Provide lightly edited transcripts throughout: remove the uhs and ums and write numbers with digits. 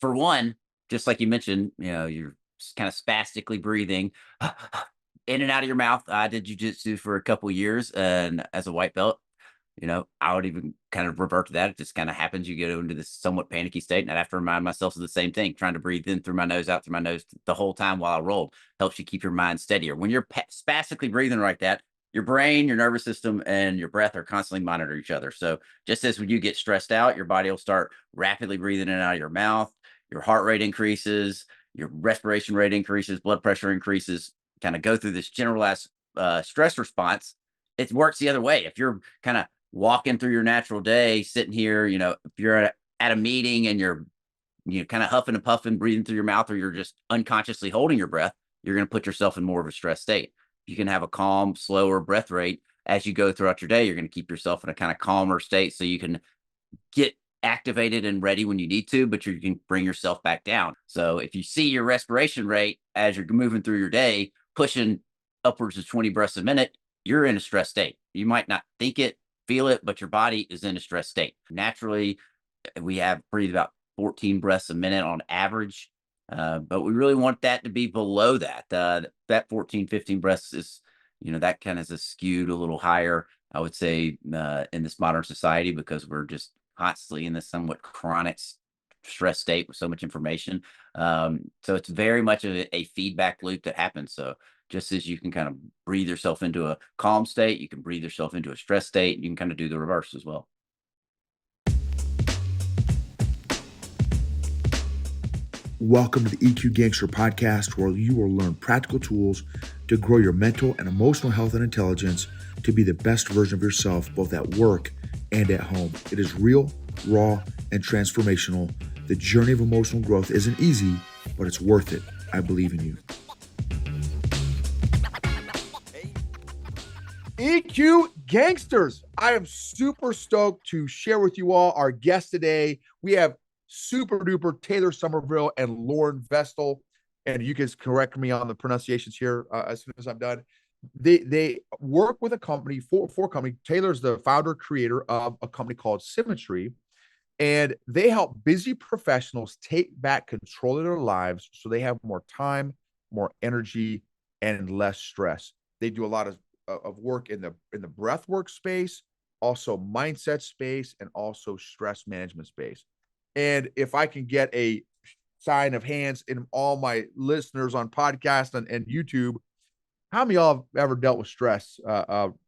for one, just like you mentioned, you're kind of spastically breathing in and out of your mouth. I did jujitsu for a couple years, and as a white belt, I would even kind of revert to that. It just kind of happens. You get into this somewhat panicky state, and I have to remind myself of the same thing, trying to breathe in through my nose, out through my nose the whole time while I roll. Helps you keep your mind steadier. When you're spastically breathing like that, your brain, your nervous system, and your breath are constantly monitoring each other. So just as when you get stressed out, your body will start rapidly breathing in and out of your mouth. Your heart rate increases, your respiration rate increases, blood pressure increases. Kind of go through this generalized stress response. It works the other way. If you're kind of walking through your natural day, sitting here, if you're at a meeting and you're kind of huffing and puffing, breathing through your mouth, or you're just unconsciously holding your breath, you're going to put yourself in more of a stress state. You can have a calm, slower breath rate as you go throughout your day. You're going to keep yourself in a kind of calmer state so you can get activated and ready when you need to, but you can bring yourself back down. So if you see your respiration rate as you're moving through your day, pushing upwards of 20 breaths a minute, you're in a stress state. You might not think it, feel it, but your body is in a stress state. Naturally, we have breathe about 14 breaths a minute on average. But we really want that to be below that. That 14, 15 breaths is, that kind of is skewed a little higher, I would say, in this modern society, because we're just constantly in this somewhat chronic stress state with so much information. So it's very much a feedback loop that happens. So just as you can kind of breathe yourself into a calm state, you can breathe yourself into a stress state. You can kind of do the reverse as well. Welcome to the EQ Gangster podcast, where you will learn practical tools to grow your mental and emotional health and intelligence to be the best version of yourself, both at work and at home. It is real, raw, and transformational. The journey of emotional growth isn't easy, but it's worth it. I believe in you. EQ Gangsters, I am super stoked to share with you all our guest today. We have super duper Taylor Somerville and Lauren Vestal, and you can correct me on the pronunciations here as soon as I'm done. They work with a company for company. Taylor's the founder creator of a company called Symmetry, and they help busy professionals take back control of their lives so they have more time, more energy, and less stress. They do a lot of work in the breath work space, also mindset space, and also stress management space. And if I can get a sign of hands in all my listeners on podcast and YouTube, how many of y'all have ever dealt with stress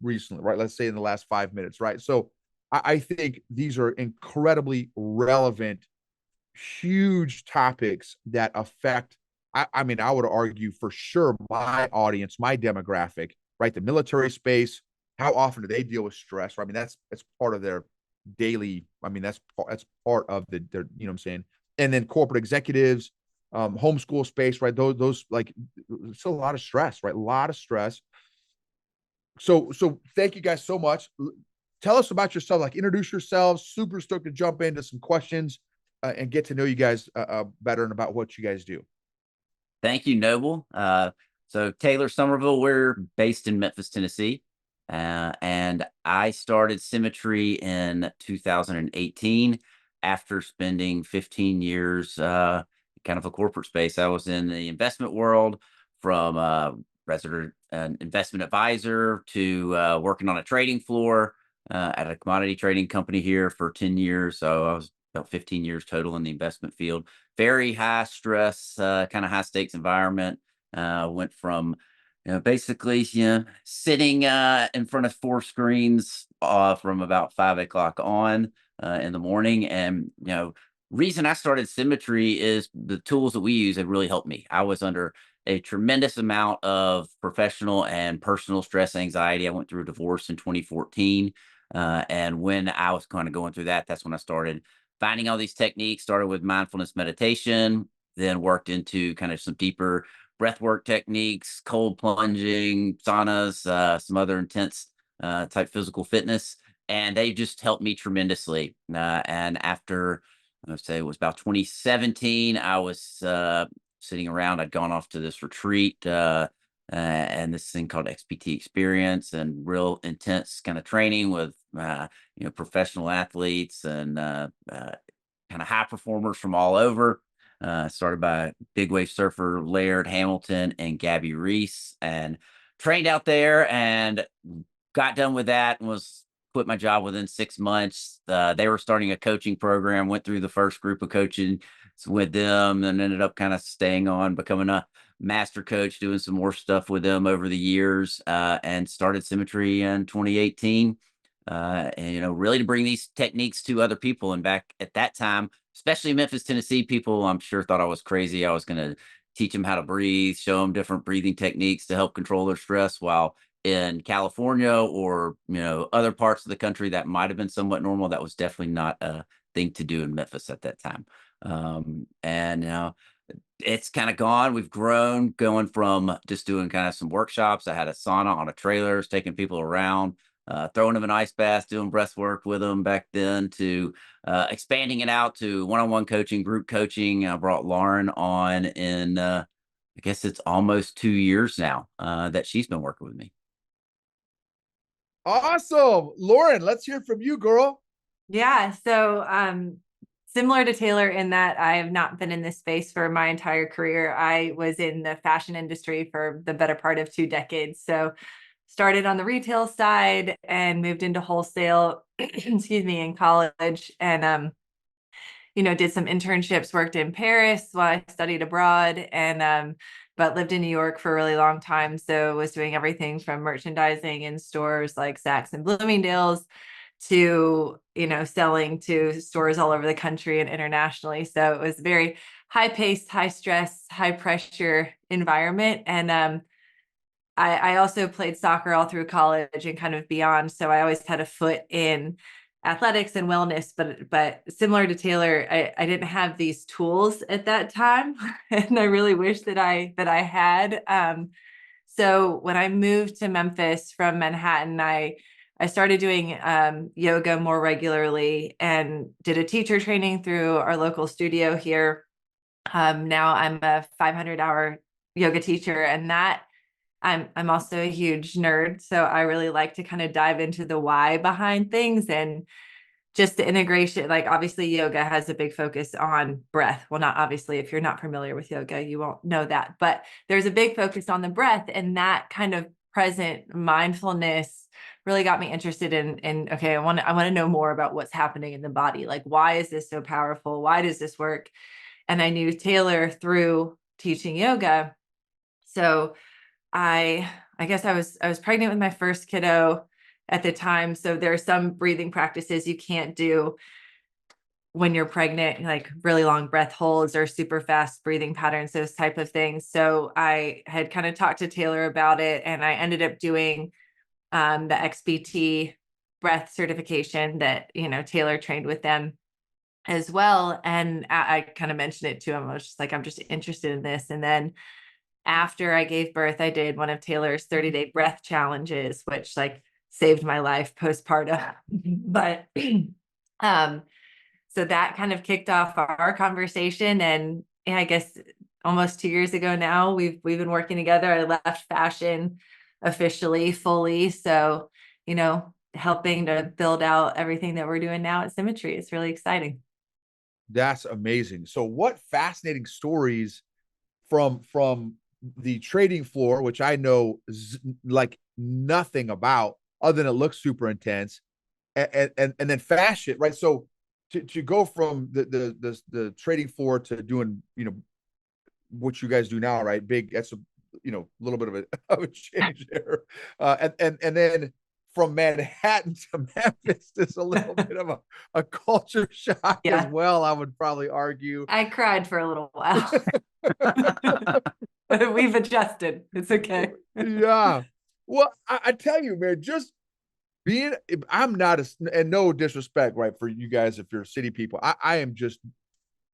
recently, right? Let's say in the last 5 minutes, right? So I think these are incredibly relevant, huge topics that affect, I mean, I would argue for sure my audience, my demographic, right? The military space, how often do they deal with stress? Right? I mean, that's part of their daily. I mean, that's part of their, you know what I'm saying? And then corporate executives, homeschool space, right? Those like, it's a lot of stress, right? A lot of stress. So thank you guys so much. Tell us about yourself, like introduce yourselves. Super stoked to jump into some questions and get to know you guys better and about what you guys do. Thank you, Noble. So Taylor Somerville, we're based in Memphis, Tennessee. And I started Symmetry in 2018 after spending 15 years kind of a corporate space. I was in the investment world, from resident investment advisor to working on a trading floor at a commodity trading company here for 10 years. So I was about 15 years total in the investment field. Very high stress, kind of high stakes environment. Went from basically, sitting in front of four screens from about 5 o'clock on in the morning. And, reason I started Symmetry is the tools that we use have really helped me. I was under a tremendous amount of professional and personal stress anxiety. I went through a divorce in 2014. And when I was kind of going through that, that's when I started finding all these techniques. Started with mindfulness meditation, then worked into kind of some deeper breathwork techniques, cold plunging, saunas, some other intense type physical fitness. And they just helped me tremendously. And after, I'd say it was about 2017, I was sitting around. I'd gone off to this retreat and this thing called XPT Experience, and real intense kind of training with, professional athletes and kind of high performers from all over. started by big wave surfer Laird Hamilton and Gabby Reese, and trained out there and got done with that and was quit my job within 6 months. They were starting a coaching program, went through the first group of coaching with them, and ended up kind of staying on, becoming a master coach, doing some more stuff with them over the years, and started Symmetry in 2018. And really to bring these techniques to other people. And back at that time, especially Memphis, Tennessee, people I'm sure thought I was crazy. I was going to teach them how to breathe, show them different breathing techniques to help control their stress, while in California or other parts of the country that might have been somewhat normal. That was definitely not a thing to do in Memphis at that time. And it's kind of gone. We've grown, going from just doing kind of some workshops. I had a sauna on a trailer, taking people around, throwing them an ice bath, doing breath work with them back then, to expanding it out to one-on-one coaching, group coaching. I brought Lauren on in, I guess it's almost 2 years now that she's been working with me. Awesome. Lauren, let's hear from you, girl. Yeah. So, similar to Taylor in that I have not been in this space for my entire career. I was in the fashion industry for the better part of 2 decades. So, started on the retail side and moved into wholesale, excuse me, in college, and did some internships, worked in Paris while I studied abroad, and but lived in New York for a really long time. So was doing everything from merchandising in stores like Saks and Bloomingdale's to, selling to stores all over the country and internationally. So it was a very high paced, high stress, high pressure environment. And I also played soccer all through college and kind of beyond. So I always had a foot in athletics and wellness, but similar to Taylor, I didn't have these tools at that time. And I really wish that I had. So when I moved to Memphis from Manhattan, I started doing yoga more regularly and did a teacher training through our local studio here. Now I'm a 500-hour yoga teacher, and that I'm also a huge nerd, so I really like to kind of dive into the why behind things and just the integration. Like obviously yoga has a big focus on breath. Well, not obviously, if you're not familiar with yoga, you won't know that, but there's a big focus on the breath, and that kind of present mindfulness really got me interested in okay, I want to know more about what's happening in the body. Like, why is this so powerful? Why does this work? And I knew Taylor through teaching yoga. So I guess I was pregnant with my first kiddo at the time. So there are some breathing practices you can't do when you're pregnant, like really long breath holds or super fast breathing patterns, those type of things. So I had kind of talked to Taylor about it, and I ended up doing the XBT breath certification that, Taylor trained with them as well. And I kind of mentioned it to him. I was just like, I'm just interested in this. And then after I gave birth, I did one of Taylor's 30-day breath challenges, which like saved my life postpartum. But so that kind of kicked off our conversation. And yeah, I guess almost 2 years ago now, we've been working together. I left fashion officially, fully. So, helping to build out everything that we're doing now at Symmetry. It's really exciting. That's amazing. So what fascinating stories from the trading floor, which I know like nothing about other than it looks super intense, and then fashion, right? So to go from the trading floor to doing what you guys do now, right? Big, that's a little bit of a of a change there, and then from Manhattan to Memphis is a little bit of a culture shock as Yeah, well. I would probably argue. I cried for a little while. We've adjusted. It's okay. Yeah. Well, I tell you, man, just being, I'm not a, and no disrespect, right, for you guys if you're city people. I am just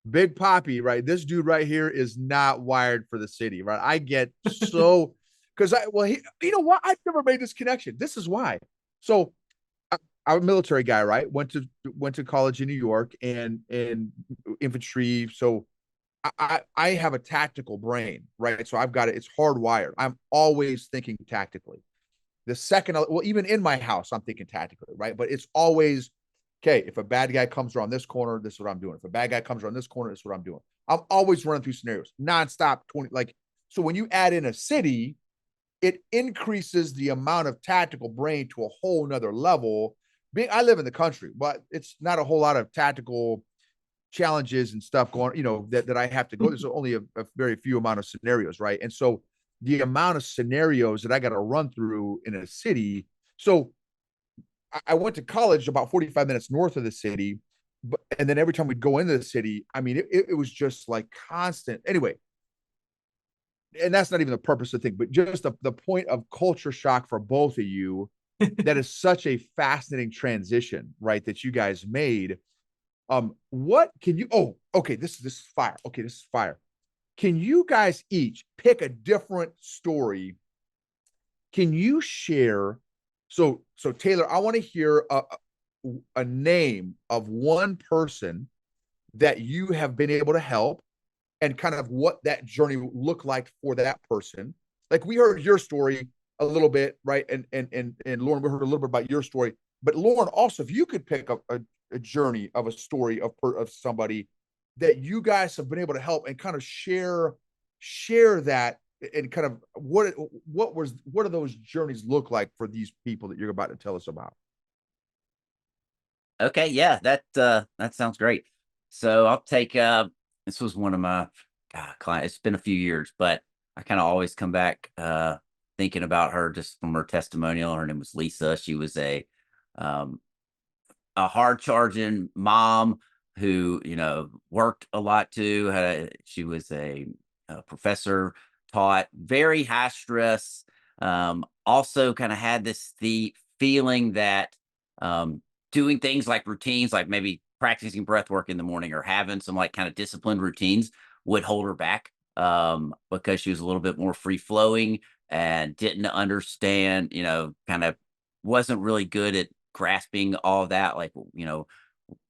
Big Poppy, right? This dude right here is not wired for the city, right? I get so, because you know what? I've never made this connection. This is why. So I'm a military guy, right? Went to college in New York and infantry. So I have a tactical brain, right? So I've got it. It's hardwired. I'm always thinking tactically. The second, well, even in my house, I'm thinking tactically, right? But it's always, okay, if a bad guy comes around this corner, this is what I'm doing. If a bad guy comes around this corner, this is what I'm doing. I'm always running through scenarios nonstop. 20 like so when you add in a city, it increases the amount of tactical brain to a whole nother level. I live in the country, but it's not a whole lot of tactical challenges and stuff going, that I have to go. There's only a very few amount of scenarios, right? And so the amount of scenarios that I got to run through in a city. So I went to college about 45 minutes north of the city, and then every time we'd go into the city, I mean, it was just like constant. Anyway, and that's not even the purpose of the thing, but just the point of culture shock for both of you. That is such a fascinating transition, right? That you guys made. What can you? Oh, okay. This is fire. Okay, this is fire. Can you guys each pick a different story? Can you share? So Taylor, I want to hear a name of one person that you have been able to help and kind of what that journey looked like for that person. Like we heard your story a little bit, right? And Lauren, we heard a little bit about your story. But Lauren, also, if you could pick up a journey of a story of somebody that you guys have been able to help and kind of share that and kind of what do those journeys look like for these people that you're about to tell us about? Okay, yeah, that sounds great. So I'll take this was one of my clients. It's been a few years, but I kind of always come back thinking about her just from her testimonial. Her name was Lisa. She was um a hard charging mom who, worked a lot too. She was a professor, taught very high stress. Also kind of had the feeling that um, doing things like routines, like maybe practicing breath work in the morning or having some like kind of disciplined routines would hold her back because she was a little bit more free flowing and didn't understand, kind of wasn't really good at grasping all of that. Like,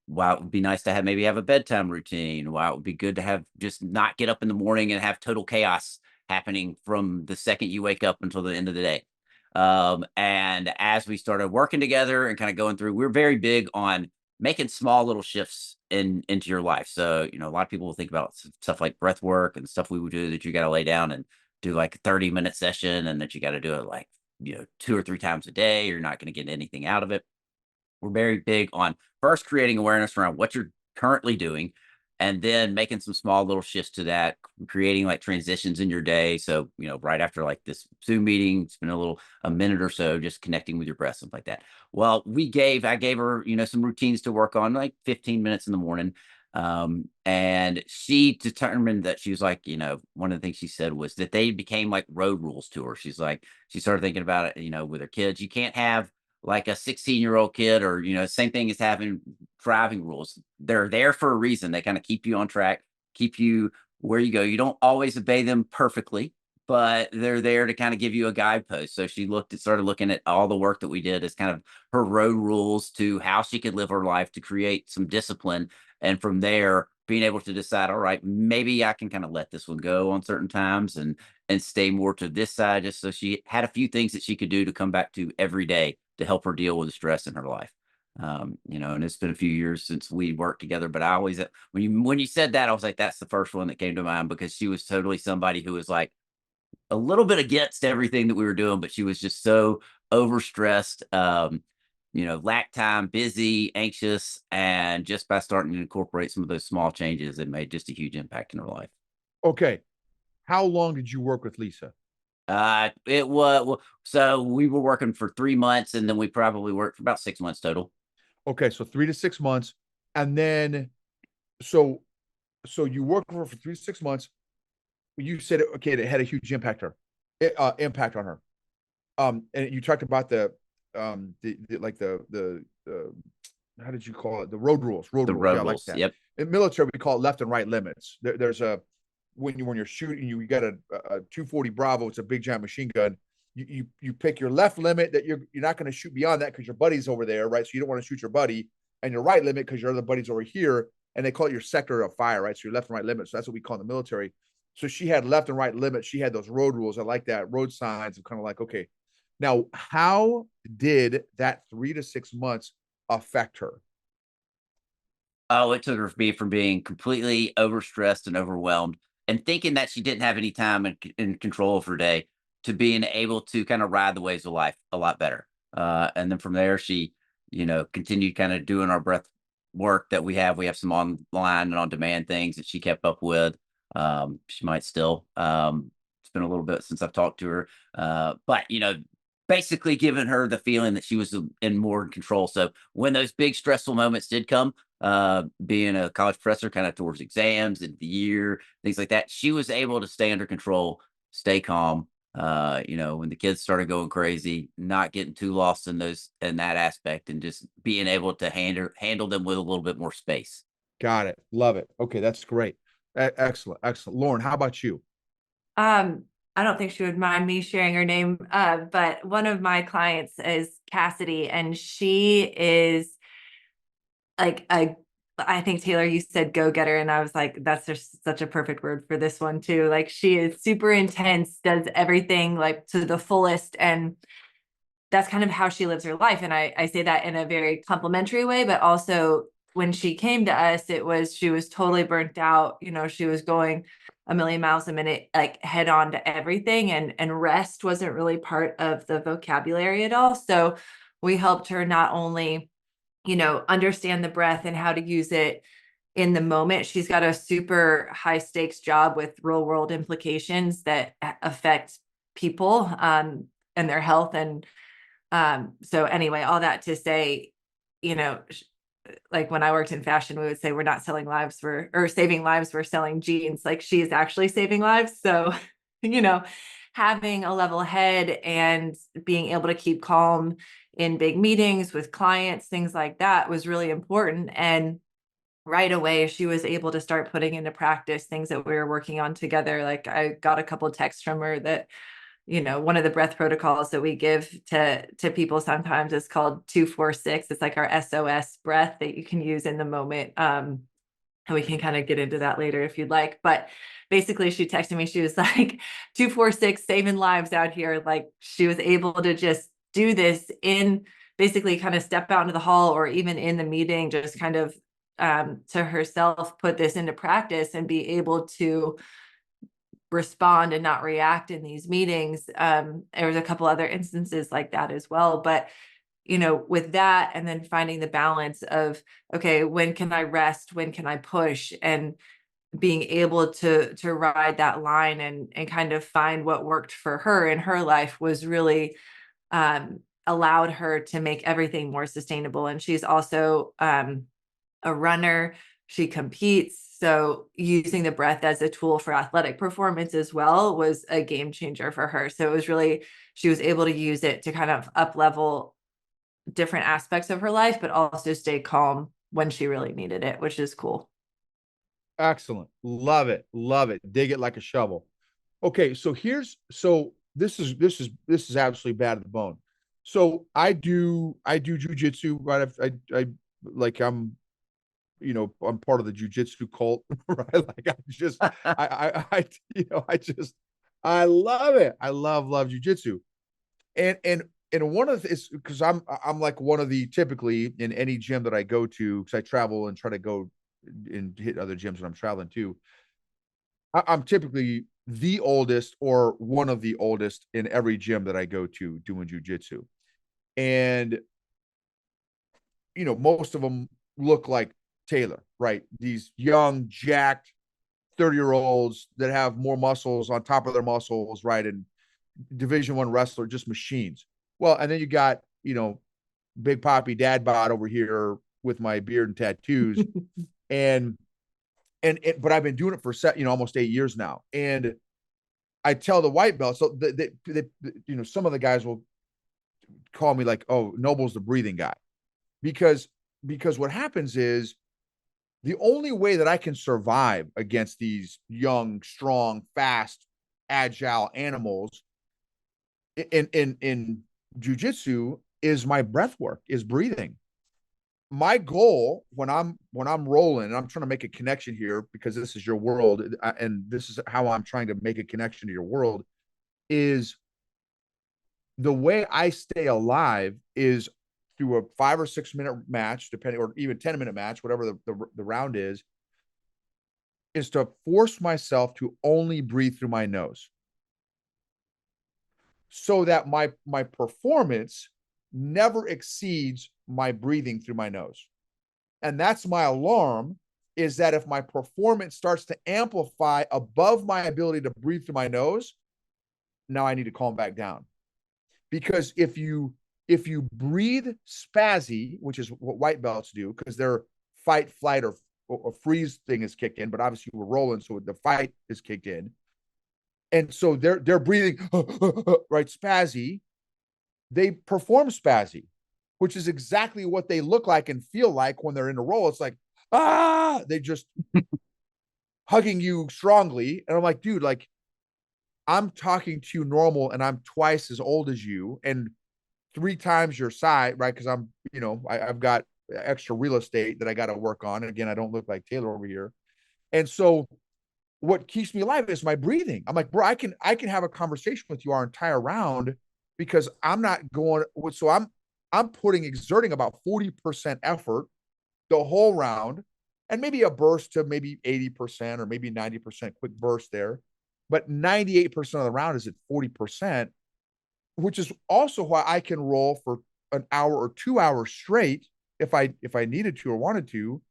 while it would be nice to have a bedtime routine, while it would be good to have just not get up in the morning and have total chaos happening from the second you wake up until the end of the day. And as we started working together and kind of going through, we're very big on making small little shifts into your life. So, a lot of people will think about stuff like breath work and stuff we would do that you got to lay down and do like a 30-minute session and that you got to do it like, 2 or 3 times a day. You're not going to get anything out of it. We're very big on first creating awareness around what you're currently doing and then making some small little shifts to that, creating like transitions in your day. So, right after like this Zoom meeting, spend a minute or so just connecting with your breath, something like that. Well, I gave her, some routines to work on, like 15 minutes in the morning. And she determined that she was like, one of the things she said was that they became like road rules to her. She started thinking about it, with her kids. You can't have like a 16-year-old kid or, same thing as having driving rules. They're there for a reason. They kind of keep you on track, keep you where you go. You don't always obey them perfectly, but they're there to kind of give you a guidepost. So she started looking at all the work that we did as kind of her road rules to how she could live her life to create some discipline. And from there, being able to decide, all right, maybe I can kind of let this one go on certain times and stay more to this side. Just so she had a few things that she could do to come back to every day to help her deal with the stress in her life. And it's been a few years since we worked together, but I always, when you said that, I was like, that's the first one that came to mind because she was totally somebody who was like a little bit against everything that we were doing, but she was just so overstressed, lack time, busy, anxious, and just by starting to incorporate some of those small changes, it made just a huge impact in her life. Okay. How long did you work with Lisa? It was well, so we were working for 3 months, and then we probably worked for about 6 months total. Okay, so 3 to 6 months. And then so so you worked for 3 to 6 months. You said okay, it had a huge impact on her. And you talked about the like the how did you call it? The road rules. Road The rules. Yeah, road I like rules. that. Yep. In military, we call it left and right limits. There's a when you're shooting, you got a 240 Bravo. It's a big giant machine gun. You pick your left limit that you're not going to shoot beyond that because your buddy's over there, right? So you don't want to shoot your buddy, and your right limit because your other buddy's over here, and they call it your sector of fire, right? So your left and right limit. So that's what we call in the military. So she had left and right limits. She had those road rules. I like that road signs. I'm kind of like, okay, now how did that 3 to 6 months affect her? Oh, it took her from being completely overstressed and overwhelmed and thinking that she didn't have any time and control of her day to being able to kind of ride the waves of life a lot better. And then from there, she, continued kind of doing our breath work that we have. We have some online and on demand things that she kept up with. She might still. It's been a little bit since I've talked to her. But, basically giving her the feeling that she was in more control. So when those big stressful moments did come, being a college professor kind of towards exams and the year, things like that, she was able to stay under control, stay calm. When the kids started going crazy, not getting too lost in that aspect and just being able to handle them with a little bit more space. Got it. Love it. Okay, that's great. Excellent. Excellent. Lauren, how about you? Um, I don't think she would mind me sharing her name, but one of my clients is Cassidy, and she is like I think Taylor, you said go getter, and I was like, that's just such a perfect word for this one too. Like she is super intense, does everything like to the fullest, and that's kind of how she lives her life. And I say that in a very complimentary way, but also when she came to us, she was totally burnt out. She was going a million miles a minute, like head on to everything. And rest wasn't really part of the vocabulary at all. So we helped her not only, understand the breath and how to use it in the moment. She's got a super high stakes job with real world implications that affect people and their health. And so anyway, all that to say, you know, like when I worked in fashion, we would say we're not selling lives, or saving lives, we're selling jeans. Like she is actually saving lives. So, you know, having a level head and being able to keep calm in big meetings with clients, things like that was really important. And right away, she was able to start putting into practice things that we were working on together. Like I got a couple of texts from her that, one of the breath protocols that we give to people sometimes is called 246. It's like our SOS breath that you can use in the moment. And we can kind of get into that later if you'd like. But basically, she texted me. She was like, 246 saving lives out here. Like she was able to just do this in basically kind of step out into the hall or even in the meeting, just kind of to herself put this into practice and be able to respond and not react in these meetings. There was a couple other instances like that as well. But, with that, and then finding the balance of, okay, when can I rest? When can I push? And being able to ride that line and kind of find what worked for her in her life was really allowed her to make everything more sustainable. And she's also a runner. She competes. So using the breath as a tool for athletic performance as well was a game changer for her. So it was really, she was able to use it to kind of up level different aspects of her life, but also stay calm when she really needed it, which is cool. Excellent. Love it. Love it. Dig it like a shovel. Okay, so this is absolutely bad at the bone. So I do jujitsu, right? I like I'm part of the jujitsu cult, right? Like I love it. I love jujitsu. And one of the is because I'm like one of the typically in any gym that I go to, because I travel and try to go and hit other gyms when I'm traveling too. I'm typically the oldest or one of the oldest in every gym that I go to doing jujitsu. And most of them look like Taylor, right? These young, jacked 30-year-olds that have more muscles on top of their muscles, right? And Division 1 wrestler, just machines. Well, and then you got, Big Poppy Dad Bod over here with my beard and tattoos. And but I've been doing it for almost 8 years now. And I tell the white belt, so some of the guys will call me like, oh, Noble's the breathing guy. Because what happens is the only way that I can survive against these young, strong, fast, agile animals in jujitsu is my breath work, is breathing. My goal when I'm rolling, and I'm trying to make a connection here because this is your world, and this is how I'm trying to make a connection to your world, is the way I stay alive is through a 5 or 6 minute match, depending, or even 10-minute match, whatever the round is to force myself to only breathe through my nose so that my performance never exceeds my breathing through my nose. And that's my alarm, is that if my performance starts to amplify above my ability to breathe through my nose, now I need to calm back down. Because if you breathe spazzy, which is what white belts do, because their fight, flight, or freeze thing is kicked in, but obviously we're rolling, so the fight is kicked in. And so they're breathing right, spazzy. They perform spazzy, which is exactly what they look like and feel like when they're in a roll. It's like, they just hugging you strongly. And I'm like, dude, like, I'm talking to you normal and I'm twice as old as you and 3 times your size, right? Because I've got extra real estate that I got to work on. And again, I don't look like Taylor over here. And so what keeps me alive is my breathing. I'm like, bro, I can have a conversation with you our entire round because I'm not going. So I'm exerting about 40% effort the whole round, and maybe a burst to maybe 80% or maybe 90% quick burst there, but 98% of the round is at 40%, which is also why I can roll for an hour or 2 hours straight if I needed to or wanted to.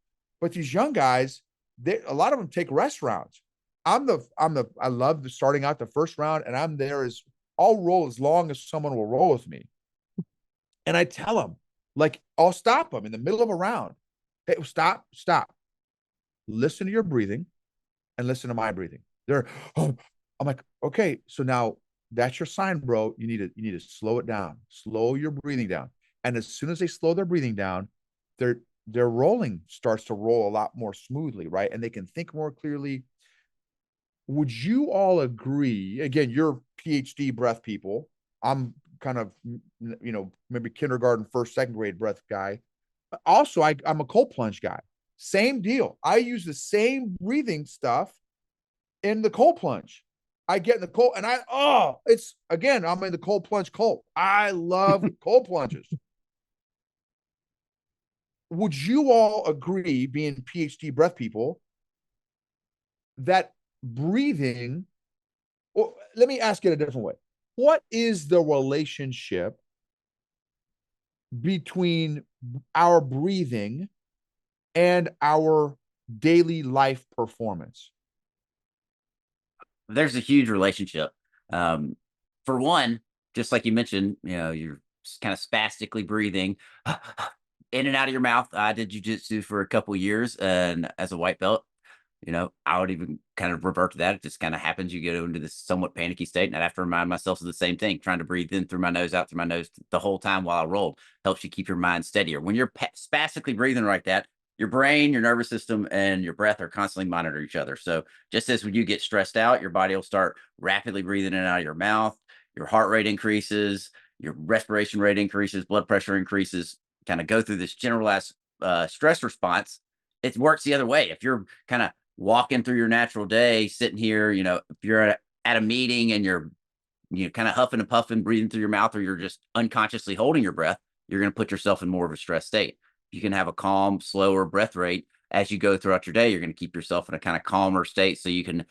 But these young guys, a lot of them take rest rounds. I love the starting out the first round, and I'll roll as long as someone will roll with me. And I tell them, like, I'll stop them in the middle of a round. Hey, stop. Listen to your breathing and listen to my breathing. I'm like, okay, so now that's your sign, bro. You need to slow it down, slow your breathing down. And as soon as they slow their breathing down, their rolling starts to roll a lot more smoothly, right? And they can think more clearly. Would you all agree? Again, you're PhD breath people. I'm kind of, maybe kindergarten, first, second grade breath guy. Also, I'm a cold plunge guy. Same deal. I use the same breathing stuff in the cold plunge. I get in the cold and I'm in the cold plunge cult. I love cold plunges. Would you all agree, being PhD breath people, that breathing, well, let me ask it a different way. What is the relationship between our breathing and our daily life performance? There's a huge relationship. For one, just like you mentioned, you're kind of spastically breathing in and out of your mouth. I did jujitsu for a couple years, and as a white belt, I would even kind of revert to that. It just kind of happens. You get into this somewhat panicky state, and I have to remind myself of the same thing, trying to breathe in through my nose, out through my nose the whole time while I rolled. Helps you keep your mind steadier. When you're spastically breathing like that, your brain, your nervous system, and your breath are constantly monitoring each other. So just as when you get stressed out, your body will start rapidly breathing in and out of your mouth. Your heart rate increases, your respiration rate increases, blood pressure increases. Kind of go through this generalized stress response. It works the other way. If you're kind of walking through your natural day, sitting here, if you're at a meeting and you're kind of huffing and puffing, breathing through your mouth, or you're just unconsciously holding your breath, you're going to put yourself in more of a stress state. You can have a calm, slower breath rate as you go throughout your day. You're going to keep yourself in a kind of calmer state so you can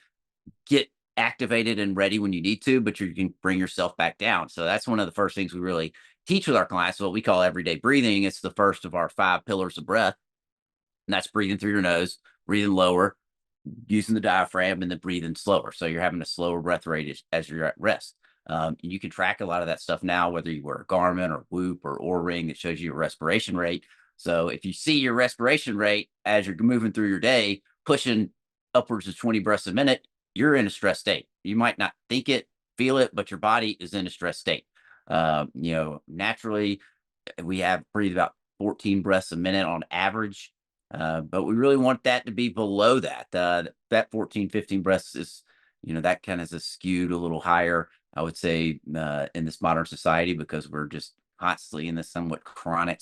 get activated and ready when you need to, but you can bring yourself back down. So that's one of the first things we really teach with our clients, what we call everyday breathing. It's the first of our 5 pillars of breath. And that's breathing through your nose, breathing lower, using the diaphragm, and then breathing slower. So you're having a slower breath rate as you're at rest. And you can track a lot of that stuff now, whether you wear a Garmin or Whoop or Oura Ring that shows you your respiration rate. So if you see your respiration rate as you're moving through your day, pushing upwards of 20 breaths a minute, you're in a stress state. You might not think it, feel it, but your body is in a stress state. Naturally, we have breathe about 14 breaths a minute on average. But we really want that to be below that. That 14, 15 breaths is, that kind of is skewed a little higher, I would say, in this modern society, because we're just constantly in this somewhat chronic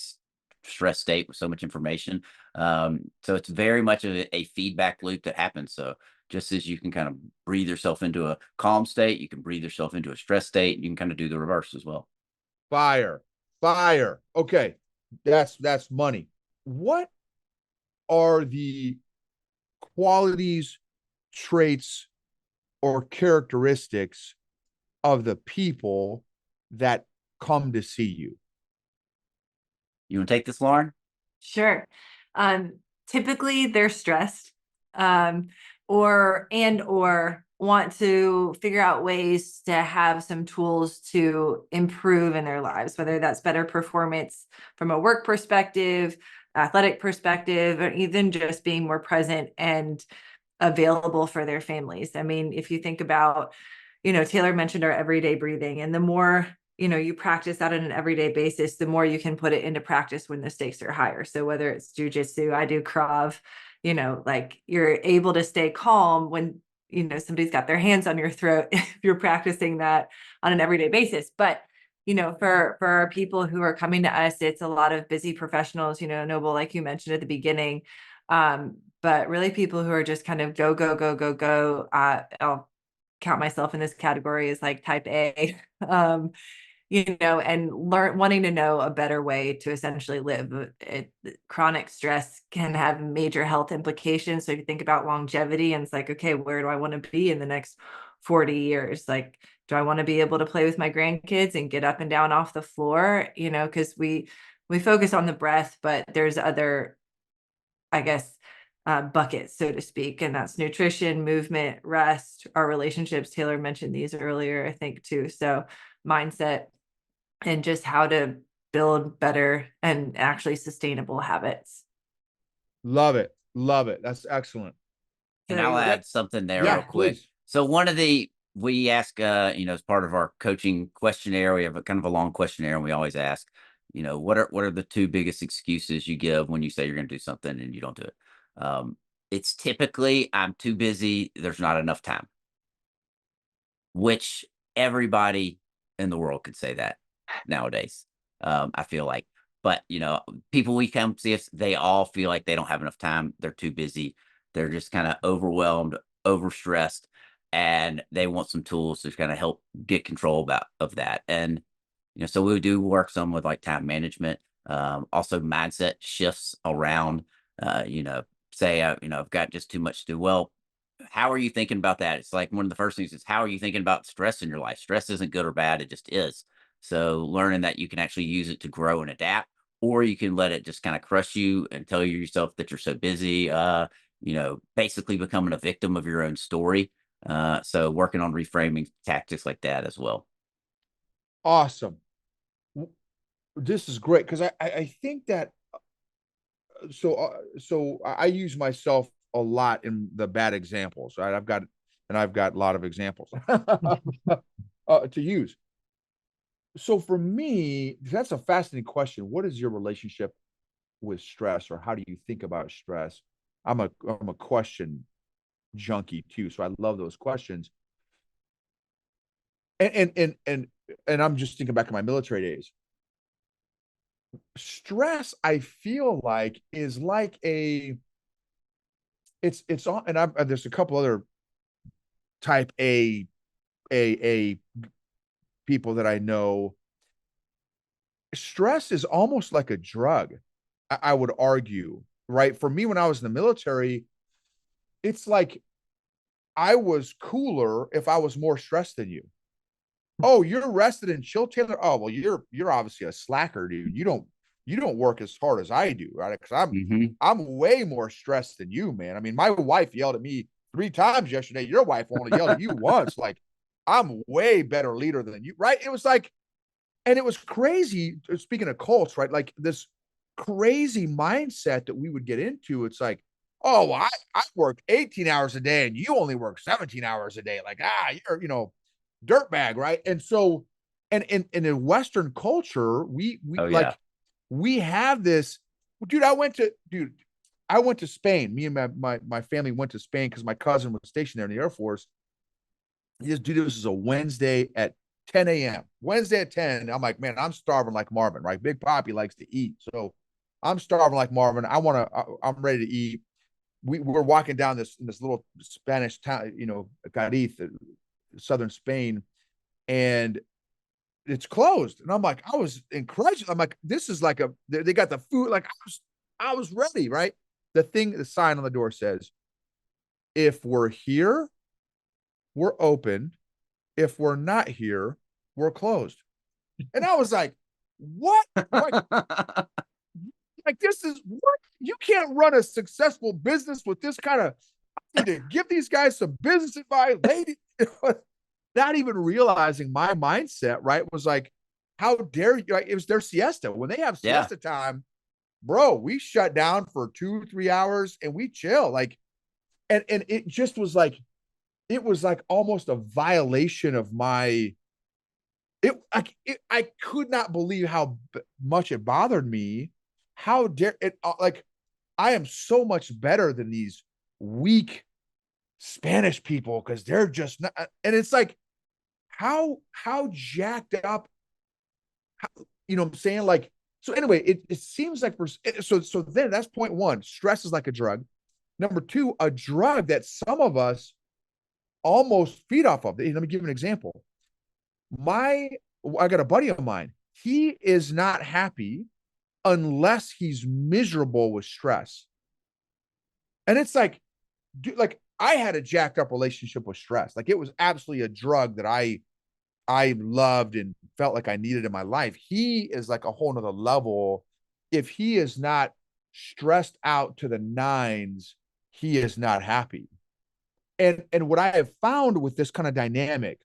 stress state with so much information. So it's very much a feedback loop that happens. So just as you can kind of breathe yourself into a calm state, you can breathe yourself into a stress state. You can kind of do the reverse as well. Fire. Okay. That's money. What are the qualities, traits, or characteristics of the people that come to see you? You want to take this, Lauren? Sure. Um, Typically they're stressed, um, or want to figure out ways to have some tools to improve in their lives, whether that's better performance from a work perspective, athletic perspective, or even just being more present and available for their families. I mean, if you think about, Taylor mentioned our everyday breathing, and the more, you practice that on an everyday basis, the more you can put it into practice when the stakes are higher. So whether it's jujitsu, I do Krav, like you're able to stay calm when, somebody's got their hands on your throat if you're practicing that on an everyday basis. But for our people who are coming to us, it's a lot of busy professionals, Noble, like you mentioned at the beginning, but really people who are just kind of go, go, go, go, go. I'll count myself in this category as like type A, and wanting to know a better way to essentially live. Chronic stress can have major health implications. So if you think about longevity and it's like, okay, where do I want to be in the next 40 years? Like, do I want to be able to play with my grandkids and get up and down off the floor? Because we focus on the breath, but there's other, I guess, buckets, so to speak, and that's nutrition, movement, rest, our relationships. Taylor mentioned these earlier, I think, too. So mindset and just how to build better and actually sustainable habits. Love it. Love it. That's excellent. And So I'll you, add something there Yeah, real quick. please. So one of the we ask as part of our coaching questionnaire, we have a kind of a long questionnaire and we always ask, what are the two biggest excuses you give when you say you're going to do something and you don't do it? It's typically I'm too busy, there's not enough time, which everybody in the world could say that nowadays. I feel like, but people we come see us, they all feel like they don't have enough time. They're too busy. They're just kind of overwhelmed, overstressed, and they want some tools to kind of help get control of that. And so we do work some with like time management, also mindset shifts around. Say I've got just too much to do. Well, how are you thinking about that? It's like one of the first things is how are you thinking about stress in your life? Stress isn't good or bad, it just is. So learning that you can actually use it to grow and adapt, or you can let it just kind of crush you and tell yourself that you're so busy, basically becoming a victim of your own story. So working on reframing tactics like that as well. Awesome. This is great because I think that so I use myself a lot in the bad examples, right? I've got a lot of examples to use. So for me, that's a fascinating question. What is your relationship with stress, or how do you think about stress? I'm a question junkie too, so I love those questions. And I'm just thinking back in my military days. Stress, I feel like, is like a it's on, and there's a couple other type A people that I know. Stress is almost like a drug, I would argue, right? For me, when I was in the military, it's like I was cooler if I was more stressed than you. Oh, you're rested and chill, Taylor. Oh, well, you're obviously a slacker, dude. You don't work as hard as I do, right? Because Hmm. I'm way more stressed than you, man. I mean, my wife yelled at me 3 times yesterday. Your wife only yelled at you once. Like, I'm way better leader than you, right? It was like, and it was crazy. Speaking of cults, right? Like this crazy mindset that we would get into. It's like, oh, well, I worked 18 hours a day and you only work 17 hours a day. Like, you're, dirtbag, right? And so, and in Western culture, we Oh yeah. like we have this, dude. I went to Spain. Me and my family went to Spain because my cousin was stationed there in the Air Force. This is a Wednesday at 10 a.m. Wednesday at 10. I'm like, man, I'm starving like Marvin, right? Big Poppy likes to eat. So I'm starving like Marvin. I'm ready to eat. We're walking down this little Spanish town, Cadiz, southern Spain. And it's closed. And I'm like, I was incredulous. I'm like, this is like they got the food. Like I was ready, right? The sign on the door says, if we're here, we're open. If we're not here, we're closed. And I was what? Like this is what? You can't run a successful business with this kind of. I need to give these guys some business advice, lady. Not even realizing my mindset, right? Was like, how dare you? Like, it was their siesta. When they have Yeah. siesta time, bro, we shut down for 2-3 hours and we chill. Like, and it just was like, it was like almost a violation of my I could not believe how much it bothered me. How dare it like I am so much better than these weak Spanish people because they're just not, and it's like how jacked up, how, you know what I'm saying? Like, so anyway, it seems like so then that's point one. Stress is like a drug. Number two, a drug that some of us almost feed off of. Let me give you an example. My I got a buddy of mine. He is not happy unless he's miserable with stress. And it's like, dude, like I had a jacked up relationship with stress. Like it was absolutely a drug that I loved and felt like I needed in my life. He is like a whole nother level. If he is not stressed out to the nines, he is not happy. And what I have found with this kind of dynamic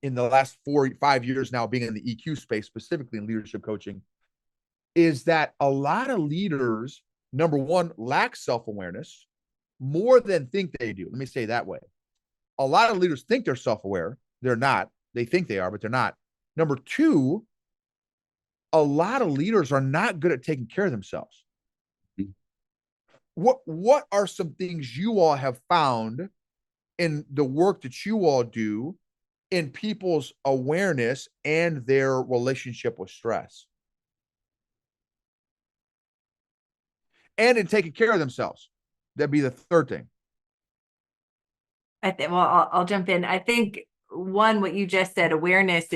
in the last 4-5 years now, being in the EQ space, specifically in leadership coaching, is that a lot of leaders, number one, lack self-awareness more than think they do. Let me say it that way. A lot of leaders think they're self-aware. They're not. They think they are, but they're not. Number two, a lot of leaders are not good at taking care of themselves. What are some things you all have found in the work that you all do in people's awareness and their relationship with stress? And in taking care of themselves. That'd be the third thing. Well, I'll jump in. I think one, what you just said, awareness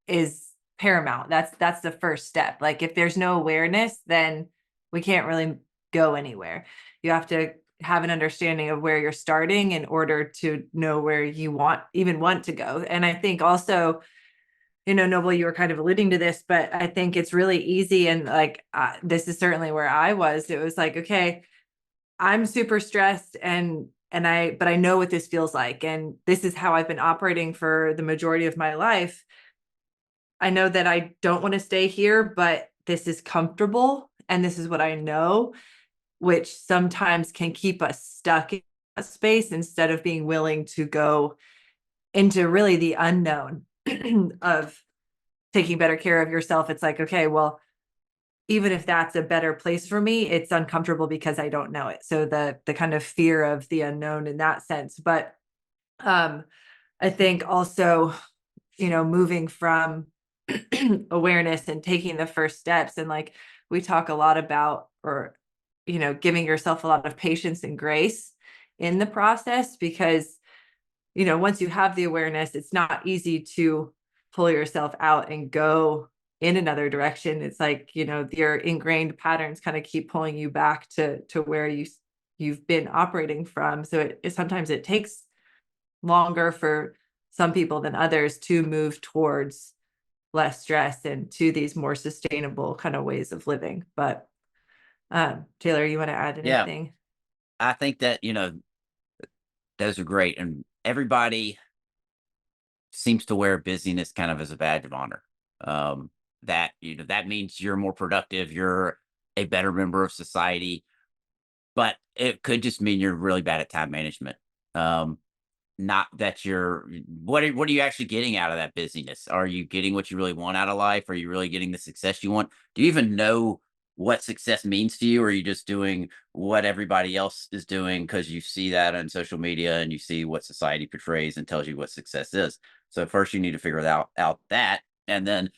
is paramount. That's the first step. Like if there's no awareness, then we can't really go anywhere. You have to have an understanding of where you're starting in order to know where you want to go. And I think also, Noble, you were kind of alluding to this, but I think it's really easy. And like, this is certainly where I was. It was like, okay, I'm super stressed but I know what this feels like. And this is how I've been operating for the majority of my life. I know that I don't want to stay here, but this is comfortable. And this is what I know, which sometimes can keep us stuck in a space instead of being willing to go into really the unknown of taking better care of yourself. It's like, okay, well, even if that's a better place for me, it's uncomfortable because I don't know it. So the kind of fear of the unknown in that sense. But I think also, moving from awareness and taking the first steps, and like we talk a lot about, or giving yourself a lot of patience and grace in the process, because once you have the awareness, it's not easy to pull yourself out and go in another direction. It's like, your ingrained patterns kind of keep pulling you back to where you've been operating from. So sometimes it takes longer for some people than others to move towards less stress and to these more sustainable kind of ways of living. But Taylor, you want to add Yeah. anything? I think that, those are great. And everybody seems to wear busyness kind of as a badge of honor. That, that means you're more productive, you're a better member of society, but it could just mean you're really bad at time management. Not that what are you actually getting out of that busyness? Are you getting what you really want out of life? Are you really getting the success you want? Do you even know what success means to you? Or are you just doing what everybody else is doing because you see that on social media and you see what society portrays and tells you what success is? So first you need to figure out that, and then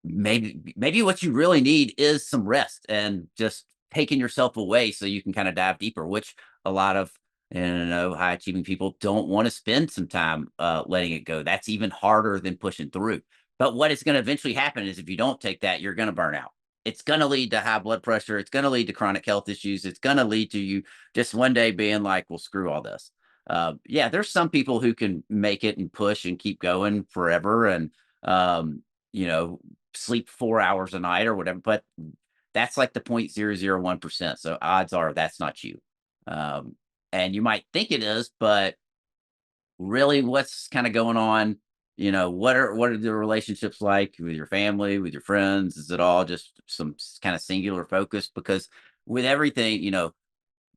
maybe what you really need is some rest and just taking yourself away so you can kind of dive deeper, which a lot of high achieving people don't want to spend some time letting it go. That's even harder than pushing through. But what is going to eventually happen is if you don't take that, you're going to burn out. It's going to lead to high blood pressure. It's going to lead to chronic health issues. It's going to lead to you just one day being like, well, screw all this. Yeah, there's some people who can make it and push and keep going forever and, um, you know, sleep 4 hours a night or whatever. But that's like the 0.001%. So odds are that's not you. Um, and you might think it is, but really what's kind of going on, what are the relationships like with your family, with your friends? Is it all just some kind of singular focus? Because with everything,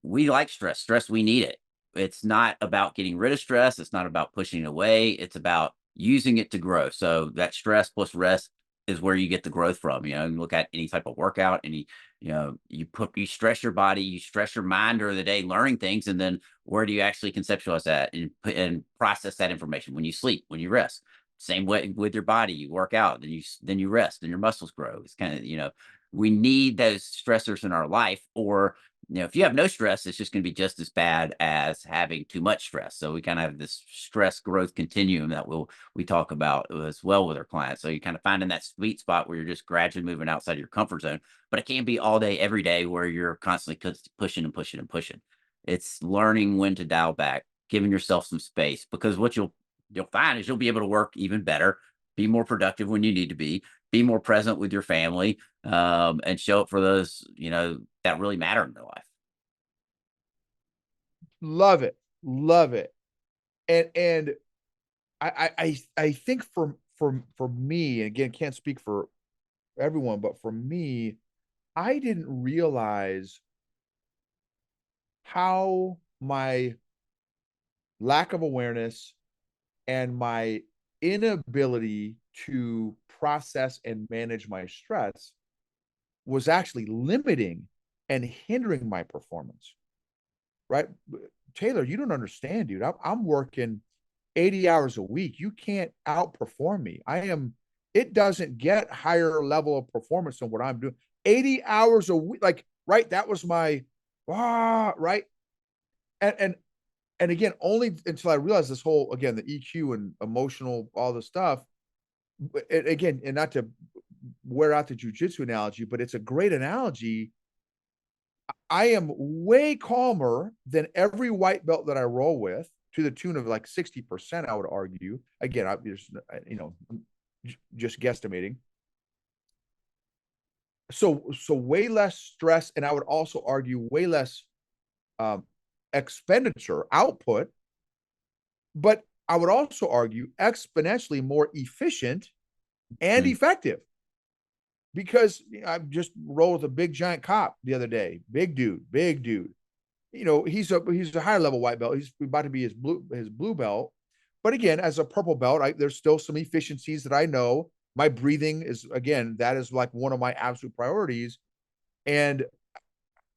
we like stress, we need it. It's not about getting rid of stress, it's not about pushing it away, it's about using it to grow. So that stress plus rest is where you get the growth from. You look at any type of workout, you stress your body, you stress your mind during the day learning things, and then where do you actually conceptualize that and process that information? When you sleep, when you rest. Same way with your body, you work out, then you rest and your muscles grow. It's kind of, we need those stressors in our life, or if you have no stress, it's just going to be just as bad as having too much stress. So we kind of have this stress growth continuum that we talk about as well with our clients. So you kind of finding that sweet spot where you're just gradually moving outside your comfort zone, but it can't be all day, every day where you're constantly pushing and pushing and pushing. It's learning when to dial back, giving yourself some space, because what you'll find is you'll be able to work even better, be more productive when you need to be more present with your family, and show up for those, that really matter in their life. Love it. Love it. And I think for me, and again, can't speak for everyone, but for me, I didn't realize how my lack of awareness and my inability to process and manage my stress was actually limiting and hindering my performance. Right? Taylor, you don't understand, dude. I'm working 80 hours a week. You can't outperform me. It doesn't get higher level of performance than what I'm doing. 80 hours a week. Like, right. That was my, right. And, and again, only until I realized this whole, again, the EQ and emotional, all the stuff. Again, and not to wear out the jujitsu analogy, but it's a great analogy. I am way calmer than every white belt that I roll with, to the tune of like 60%, I would argue. Again, I'm just guesstimating. So way less stress, and I would also argue way less expenditure output, but I would also argue exponentially more efficient and effective, because I just rolled with a big giant cop the other day. Big dude. He's a higher level white belt. He's about to be his blue belt. But again, as a purple belt, there's still some efficiencies that I know. My breathing is, again, that is like one of my absolute priorities. And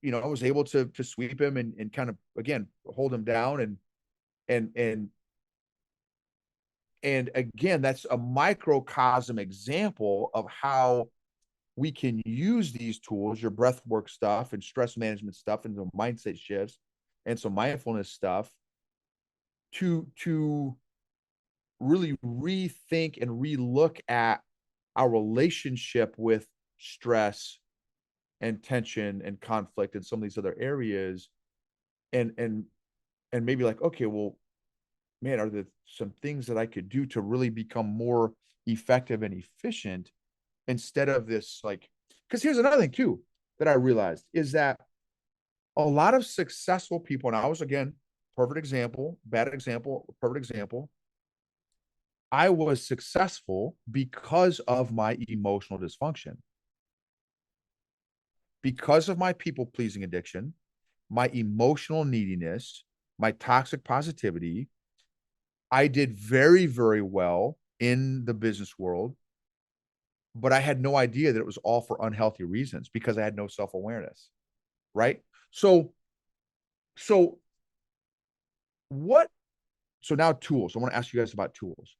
I was able to sweep him and kind of, again, hold him down, and again, that's a microcosm example of how we can use these tools, your breath work stuff and stress management stuff and some mindset shifts and some mindfulness stuff, to really rethink and relook at our relationship with stress and tension and conflict and some of these other areas, and maybe like, okay, well, man, are there some things that I could do to really become more effective and efficient, instead of this, like, because here's another thing too that I realized is that a lot of successful people, and I was, again, perfect example, bad example, perfect example. I was successful because of my emotional dysfunction, because of my people pleasing addiction, my emotional neediness, my toxic positivity. I did very, very well in the business world, but I had no idea that it was all for unhealthy reasons, because I had no self-awareness. Right. So what, so now tools. I want to ask you guys about tools.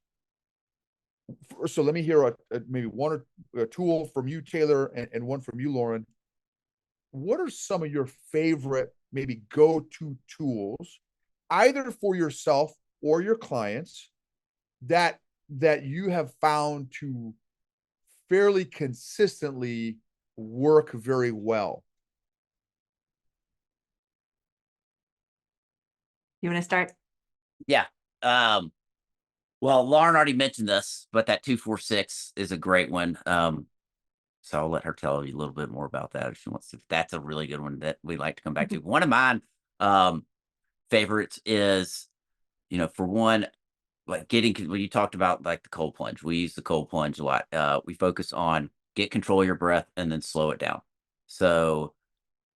So let me hear maybe one or a tool from you, Taylor, and one from you, Lauren. What are some of your favorite, maybe go-to tools, either for yourself or your clients, that that you have found to fairly consistently work very well? You want to start? Yeah. Well, Lauren already mentioned this, but that 246 is a great one. So I'll let her tell you a little bit more about that if she wants to. That's a really good one that we like to come back to. One of mine um favorites is, for one, like getting when you talked about like the cold plunge, we use the cold plunge a lot. We focus on get control of your breath and then slow it down. So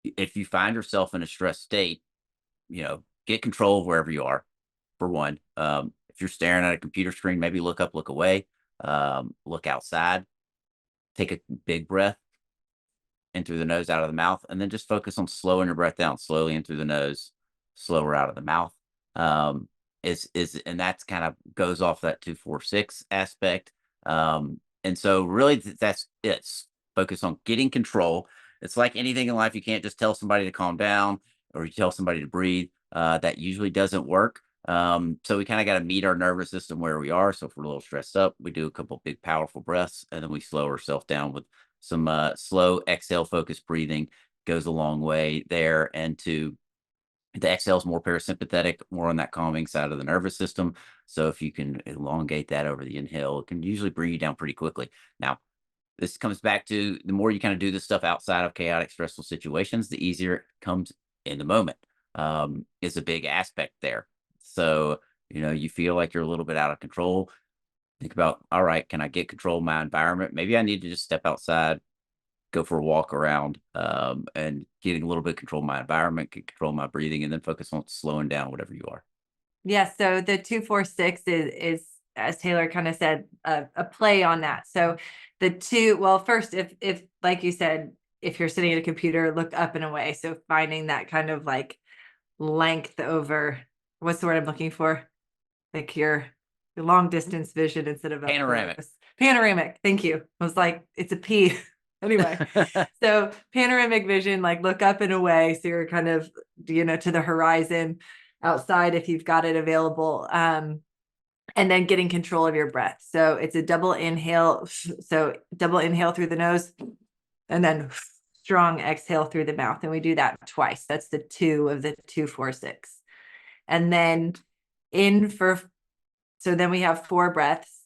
if you find yourself in a stressed state, get control of wherever you are, for one. If you're staring at a computer screen, maybe look up, look away, look outside, take a big breath in through the nose, out of the mouth, and then just focus on slowing your breath down, slowly in through the nose, slower out of the mouth. Um, and that's kind of goes off that 246 aspect. And so really that's it's focus on getting control. It's like anything in life, you can't just tell somebody to calm down or you tell somebody to breathe. That usually doesn't work. So we kind of got to meet our nervous system where we are. So if we're a little stressed up, we do a couple big powerful breaths and then we slow ourselves down with some slow exhale focused breathing. Goes a long way there. And to the exhale is more parasympathetic, more on that calming side of the nervous system. So if you can elongate that over the inhale, it can usually bring you down pretty quickly. Now, this comes back to the more you kind of do this stuff outside of chaotic, stressful situations, the easier it comes in the moment. Is a big aspect there. So, you feel like you're a little bit out of control. Think about, all right, can I get control of my environment? Maybe I need to just step outside, go for a walk around, and getting a little bit of control of my environment, get control of my breathing, and then focus on slowing down whatever you are. Yeah, so the 246 is as Taylor kind of said, a play on that. So well, first, if like you said, if you're sitting at a computer, look up and away. So finding that kind of like length over, what's the word I'm looking for? Like your long distance vision instead of Panoramic. Panoramic. Thank you. I was like, it's a P. Anyway, so panoramic vision, like look up and away. So you're kind of, to the horizon outside if you've got it available. And then getting control of your breath. So it's a double inhale. So double inhale through the nose and then strong exhale through the mouth. And we do that twice. That's the 2 of the 246. And then so then we have 4 breaths.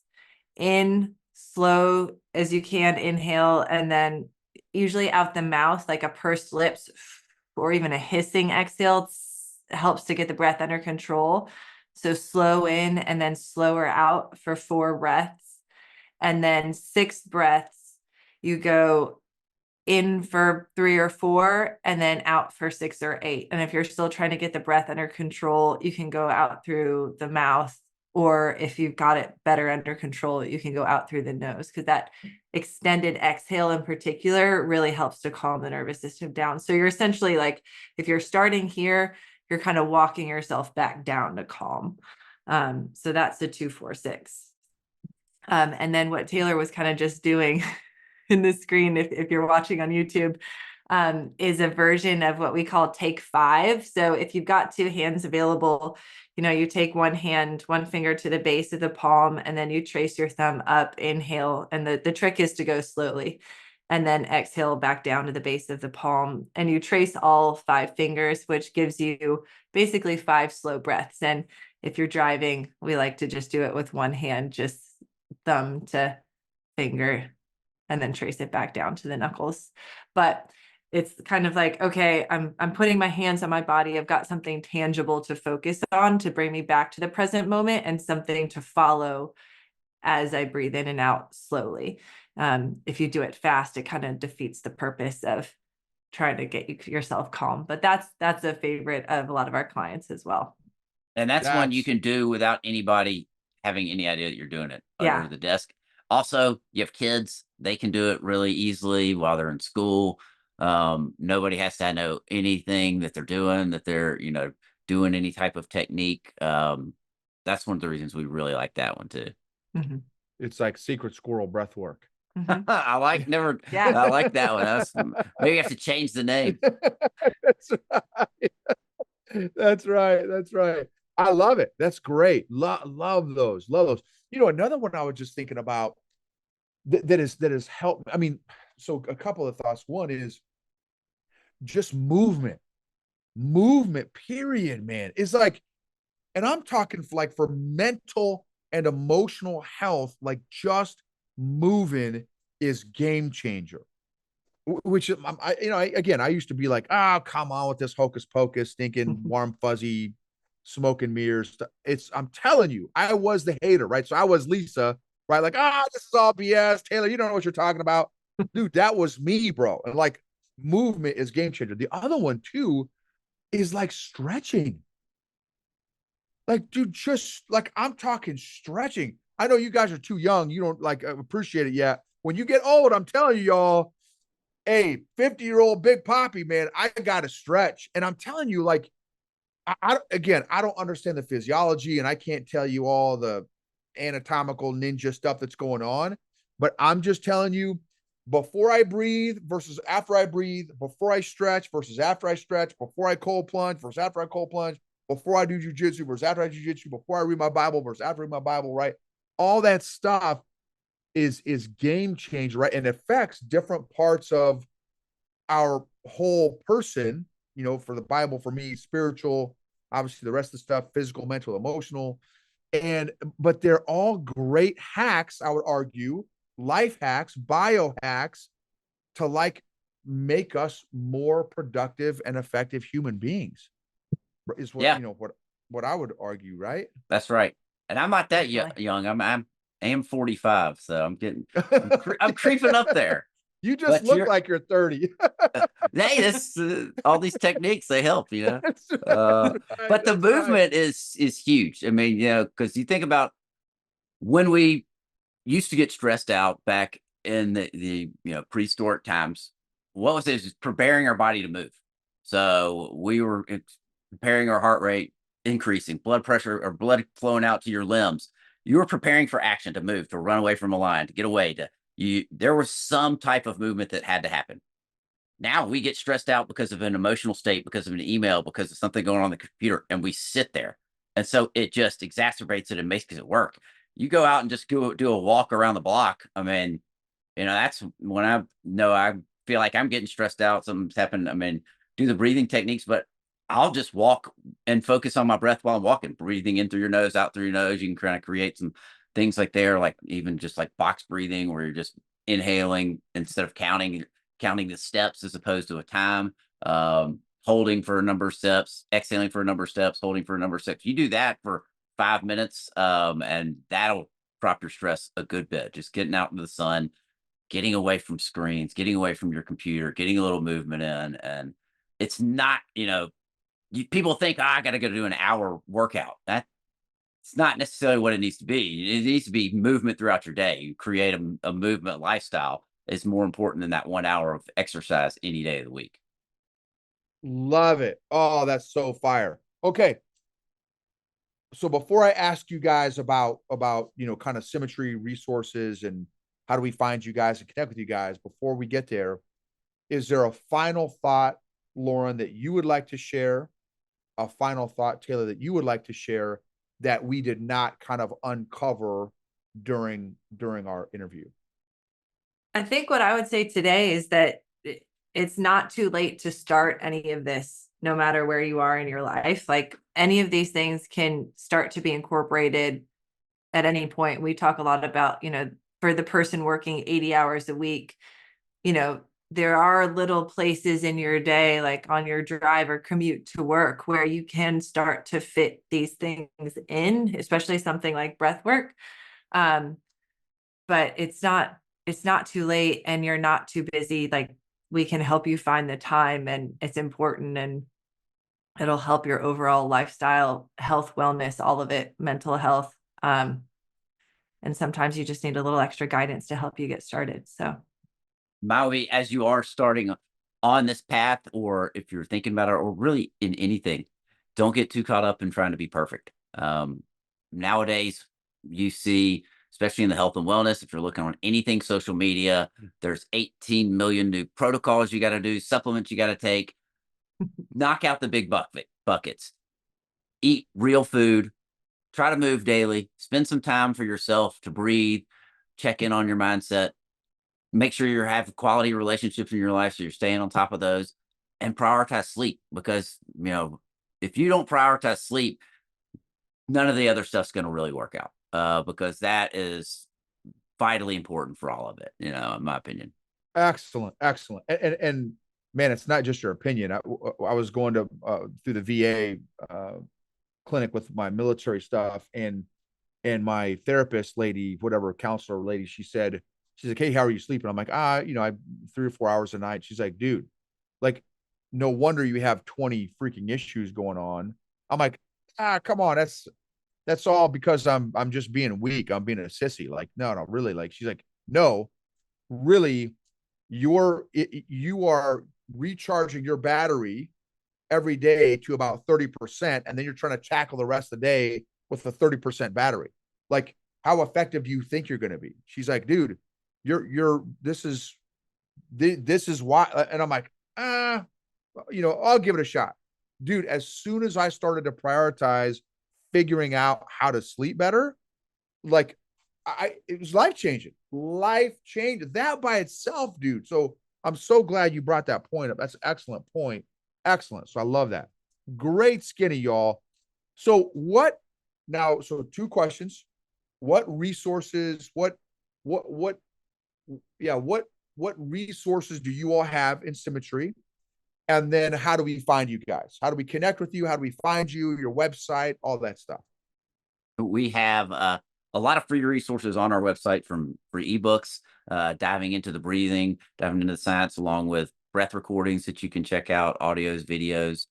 In slow as you can, inhale, and then usually out the mouth, like a pursed lips or even a hissing exhale helps to get the breath under control. So slow in and then slower out for 4 breaths. And then 6 breaths, you go in for 3 or 4 and then out for 6 or 8. And if you're still trying to get the breath under control, you can go out through the mouth. Or if you've got it better under control, you can go out through the nose, because that extended exhale in particular really helps to calm the nervous system down. So you're essentially like, if you're starting here, you're kind of walking yourself back down to calm. So that's the 246. And then what Taylor was kind of just doing in the screen, if you're watching on YouTube, is a version of what we call take 5. So if you've got 2 hands available, you take one finger to the base of the palm, and then you trace your thumb up, inhale. And the trick is to go slowly and then exhale back down to the base of the palm. And you trace all 5 fingers, which gives you basically 5 slow breaths. And if you're driving, we like to just do it with one hand, just thumb to finger, and then trace it back down to the knuckles. But it's kind of like, okay, I'm putting my hands on my body. I've got something tangible to focus on to bring me back to the present moment, and something to follow as I breathe in and out slowly. If you do it fast, it kind of defeats the purpose of trying to get yourself calm. But that's a favorite of a lot of our clients as well. And that's one you That's can do without anybody having any idea that you're doing it under Yeah. the desk. Also, you have kids, they can do it really easily while they're in school. Nobody has to know anything that they're doing, that they're, doing any type of technique. That's one of the reasons we really like that one too. Mm-hmm. it's like secret squirrel breath work. Mm-hmm. I like never, Yeah. I like that one. Maybe you have to change the name. That's right. That's right. That's right. I love it. That's great. Love those. Love those. Another one I was just thinking about that has helped. I mean, so a couple of thoughts. One is just movement, period, man. It's like, and I'm talking like for mental and emotional health, like just moving is game changer. Which again, I used to be like, oh, come on with this hocus pocus, stinking warm fuzzy, smoke and mirrors. I'm telling you, I was the hater, right? So I was Lisa, right? Like, this is all BS. Taylor, you don't know what you're talking about, dude. That was me, bro. And like, movement is game changer. The other one too is like stretching. Like, dude, just like I'm talking stretching. I know you guys are too young. You don't like appreciate it yet. When you get old, I'm telling you, y'all, hey, 50-year-old Big Poppy, man, I got to stretch. And I'm telling you, like, again, I don't understand the physiology and I can't tell you all the anatomical ninja stuff that's going on, but I'm just telling you, before I breathe versus after I breathe, before I stretch versus after I stretch, before I cold plunge versus after I cold plunge, before I do jujitsu versus after I jujitsu, before I read my Bible versus after I read my Bible, right? All that stuff is game changer, right? And affects different parts of our whole person, for the Bible, for me, spiritual, obviously the rest of the stuff, physical, mental, emotional. But they're all great hacks, I would argue, life hacks, biohacks to like make us more productive and effective human beings. Is what Yeah, what I would argue, right? that's right. And I'm not that Definitely. young. I am 45, so I'm creeping up there. You just But look you're like you're 30. hey, this all these techniques they help, That's right. Uh, That's right. but the That's right. movement is huge. I mean, because you think about when we used to get stressed out back in the prehistoric times. What was this? Preparing our body to move. So we were preparing our heart rate increasing, blood pressure or blood flowing out to your limbs. You were preparing for action to move, to run away from a lion, to get away. To you, there was some type of movement that had to happen. Now we get stressed out because of an emotional state, because of an email, because of something going on the computer, and we sit there. And so it just exacerbates it and makes it work. You go out and just go do a walk around the block. I mean, that's when I know I feel like I'm getting stressed out. Something's happened. I mean, do the breathing techniques, but I'll just walk and focus on my breath while I'm walking, breathing in through your nose, out through your nose. You can kind of create some things like there, like even just like box breathing, where you're just inhaling instead of counting the steps as opposed to a time, holding for a number of steps, exhaling for a number of steps, holding for a number of steps. You do that for 5 minutes, and that'll drop your stress a good bit. Just getting out into the sun, getting away from screens, getting away from your computer, getting a little movement in. And it's not, people think, I got to go do an hour workout. That's not necessarily what it needs to be. It needs to be movement throughout your day. You create a movement lifestyle is more important than that 1 hour of exercise any day of the week. Love it. Oh, that's so fire. Okay. So before I ask you guys about kind of Symmetry resources and how do we find you guys and connect with you guys, before we get there, is there a final thought, Lauren, that you would like to share? A final thought, Taylor, that you would like to share that we did not kind of uncover during our interview? I think what I would say today is that it's not too late to start any of this, no matter where you are in your life. Like, any of these things can start to be incorporated at any point. We talk a lot about, for the person working 80 hours a week, there are little places in your day, like on your drive or commute to work, where you can start to fit these things in, especially something like breath work. But it's not too late, and you're not too busy. Like, we can help you find the time, and it's important, and it'll help your overall lifestyle, health, wellness, all of it, mental health. And sometimes you just need a little extra guidance to help you get started. So Maui, as you are starting on this path, or if you're thinking about it, or really in anything, don't get too caught up in trying to be perfect. Nowadays, you see, especially in the health and wellness, if you're looking on anything social media, there's 18 million new protocols you got to do, supplements you got to take. Knock out the big buckets. eat real food, try to move daily, spend some time for yourself to breathe, check in on your mindset, make sure you have quality relationships in your life so you're staying on top of those, and prioritize sleep, because if you don't prioritize sleep, none of the other stuff's going to really work out, because that is vitally important for all of it, in my opinion. Excellent, excellent. And man, it's not just your opinion. I was going to through the VA clinic with my military stuff, and my therapist lady, whatever counselor lady, she's like, "Hey, how are you sleeping?" I'm like, I 3 or 4 hours a night. She's like, "Dude, like, no wonder you have 20 freaking issues going on." I'm like, come on, that's all because I'm just being weak. I'm being a sissy. Like, no, really. Like, she's like, "No, really, you are recharging your battery every day to about 30%, and then you're trying to tackle the rest of the day with a 30% battery. Like, how effective do you think you're going to be?" She's like, "Dude, this is why." And I'm like, I'll give it a shot. Dude, as soon as I started to prioritize figuring out how to sleep better, like, it was life changing that by itself, dude. So I'm so glad you brought that point up. That's an excellent point. Excellent. So I love that. Great skinny, y'all. So what now? So two questions. What resources, what, yeah, what resources do you all have in Symmetry? And then how do we find you guys? How do we connect with you? How do we find you, your website, all that stuff? We have a lot of free resources on our website, from free ebooks, diving into the breathing, diving into the science, along with breath recordings that you can check out, audios, videos.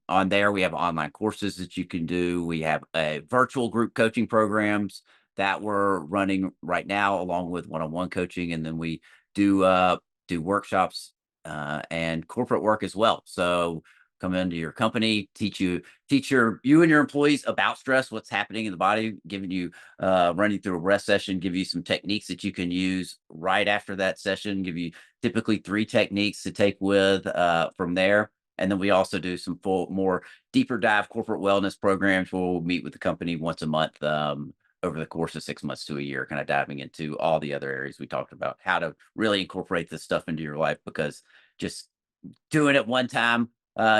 On there, we have online courses that you can do. We have a virtual group coaching programs that we're running right now, along with one-on-one coaching, and then we do workshops and corporate work as well. So come into your company, teach you and your employees about stress, what's happening in the body, giving you running through a rest session, give you some techniques that you can use right after that session, give you typically 3 techniques to take with from there. And then we also do some more deeper dive corporate wellness programs where we'll meet with the company once a month, over the course of 6 months to a year, kind of diving into all the other areas we talked about, how to really incorporate this stuff into your life, because just doing it one time,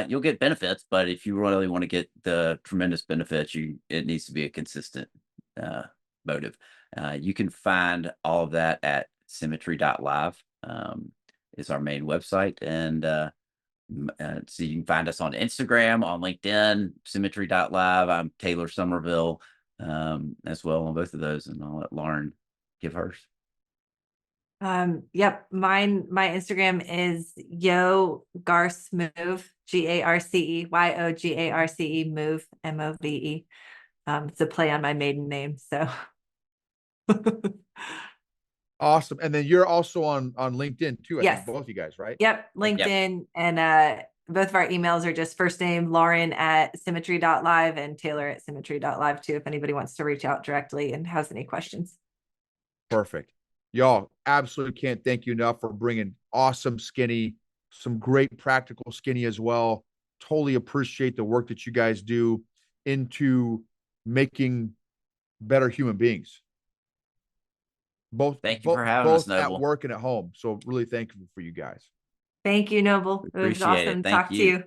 you'll get benefits, but if you really want to get the tremendous benefits, it needs to be a consistent motive. You can find all of that at symmetry.live, is our main website. And so you can find us on Instagram, on LinkedIn, symmetry.live. I'm Taylor Somerville as well on both of those, and I'll let Lauren give hers. Yep. My Instagram is Yo Garce Move, GARCEYOGARCE Move, MOVE. It's a play on my maiden name. So Awesome. And then you're also on LinkedIn too, I think, yes. both you guys, right? Yep. Okay. LinkedIn. And both of our emails are just first name Lauren at symmetry.live and Taylor at symmetry.live too, if anybody wants to reach out directly and has any questions. Perfect. Y'all, absolutely can't thank you enough for bringing awesome skinny, some great practical skinny as well. Totally appreciate the work that you guys do into making better human beings. Thank you for having us, both at Noble. work and at home. So really thankful for you guys. Thank you, Noble. It was Appreciate it. awesome to Thank talk to you. you.